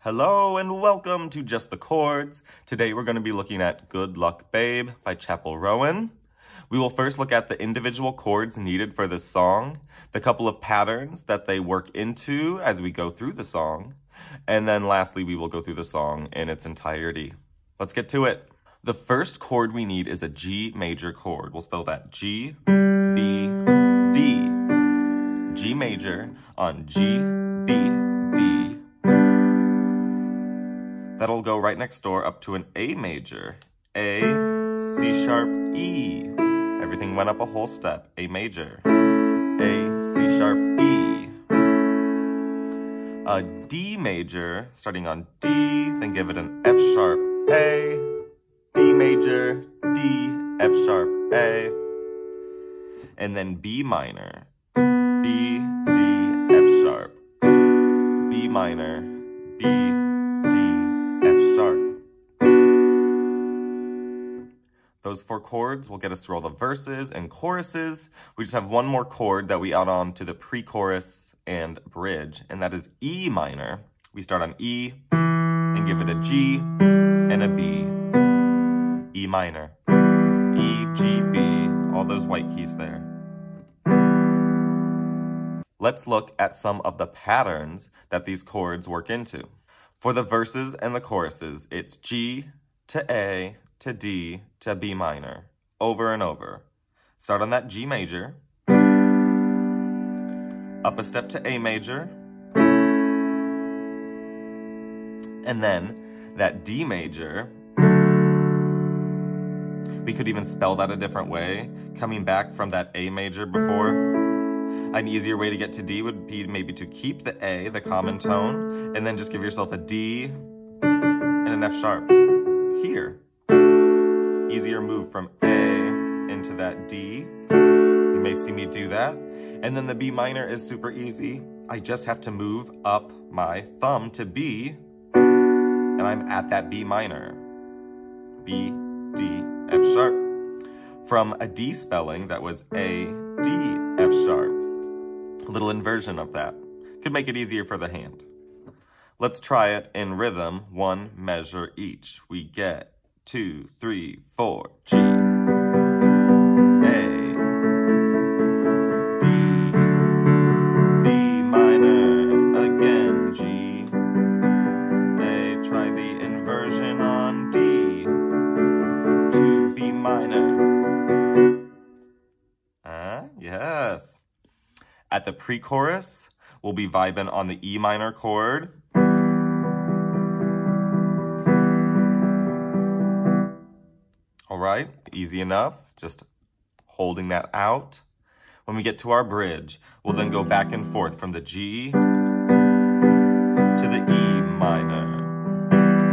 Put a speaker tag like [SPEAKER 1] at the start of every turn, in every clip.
[SPEAKER 1] Hello and welcome to Just the Chords. Today we're going to be looking at Good Luck Babe by Chappell Roan. We will first look at the individual chords needed for this song, the couple of patterns that they work into as we go through the song, and then lastly we will go through the song in its entirety. Let's get to it. The first chord we need is a G major chord. We'll spell that G, B, D. G major on G, B, D. That'll go right next door up to an A major. A, C sharp, E. Everything went up a whole step. A major. A, C sharp, E. A D major, starting on D, then give it an F sharp, A. D major, D, F sharp, A. And then B minor. B, D, F sharp. B minor, B, D, F sharp. Those four chords will get us through all the verses and choruses. We just have one more chord that we add on to the pre-chorus and bridge, and that is E minor. We start on E and give it a G and a B. E minor. E, G, B. All those white keys there. Let's look at some of the patterns that these chords work into. For the verses and the choruses, it's G to A to D to B minor, over and over. Start on that G major, up a step to A major, and then that D major. We could even spell that a different way, coming back from that A major before. An easier way to get to D would be maybe to keep the A, the common tone, and then just give yourself a D and an F sharp here. Easier move from A into that D. You may see me do that. And then the B minor is super easy. I just have to move up my thumb to B, and I'm at that B minor. B, D, F sharp. From a D spelling, that was A, D, F sharp. A little inversion of that. Could make it easier for the hand. Let's try it in rhythm, one measure each. We get 2, 3, 4, G, A, D, B minor, again, G, A, try the inversion on D, 2, B minor. Yes. At the pre-chorus, we'll be vibing on the E minor chord. All right, easy enough, just holding that out. When we get to our bridge, we'll then go back and forth from the G to the E minor,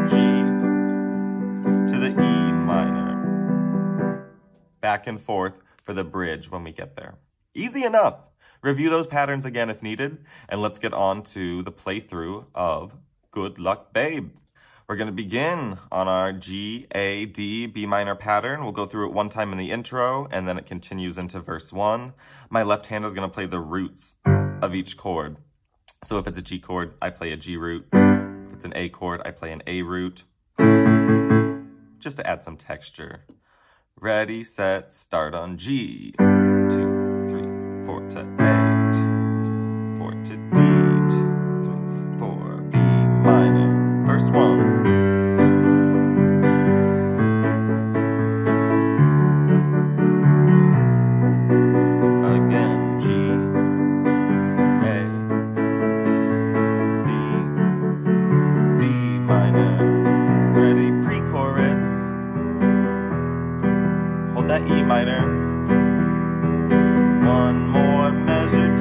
[SPEAKER 1] G to the E minor. Back and forth for the bridge when we get there. Easy enough. Review those patterns again if needed, and let's get on to the playthrough of Good Luck Babe. We're going to begin on our G, A, D, B minor pattern. We'll go through it one time in the intro, and then it continues into verse 1. My left hand is going to play the roots of each chord. So if it's a G chord, I play a G root. If it's an A chord, I play an A root. Just to add some texture. Ready, set, start on G. 2, 3, 4 to A, 2, 4 to D, 2, 3, 4, B minor. Verse 1. Again, G, A, D, B minor. Ready, pre-chorus. Hold that E minor. One more measure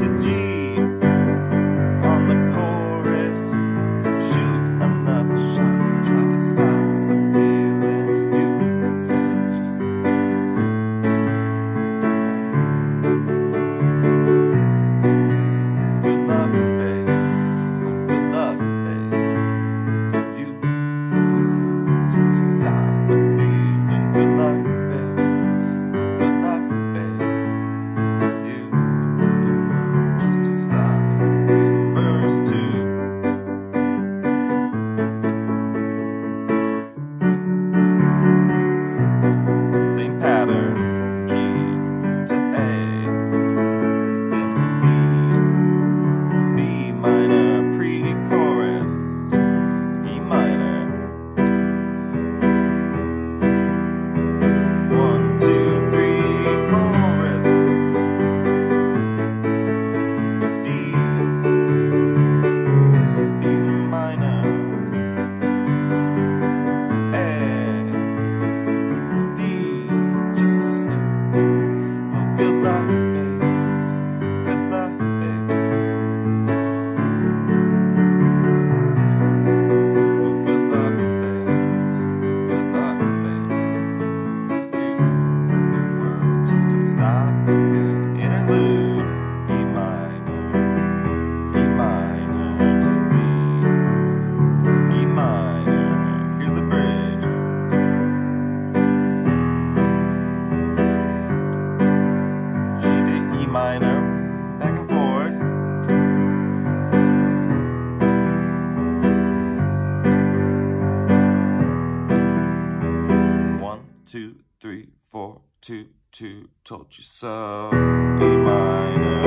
[SPEAKER 1] 2, 2, told you so. E minor,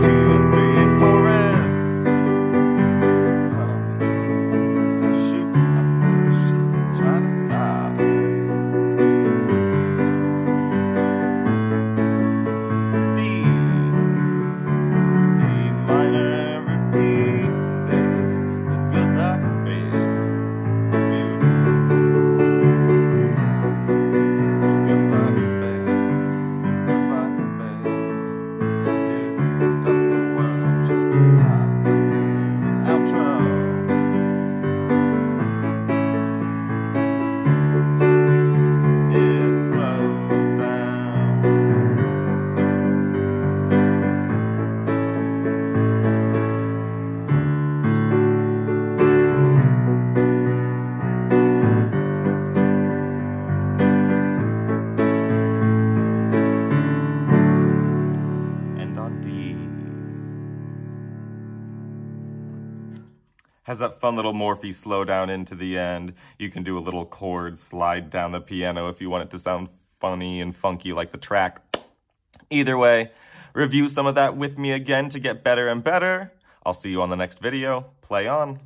[SPEAKER 1] 2 and 3 in chorus. I should try to stop. D, E minor, repeat, babe. Good luck, babe. Has that fun little Morphe slow down into the end. You can do a little chord slide down the piano if you want it to sound funny and funky like the track. Either way, review some of that with me again to get better and better. I'll see you on the next video. Play on.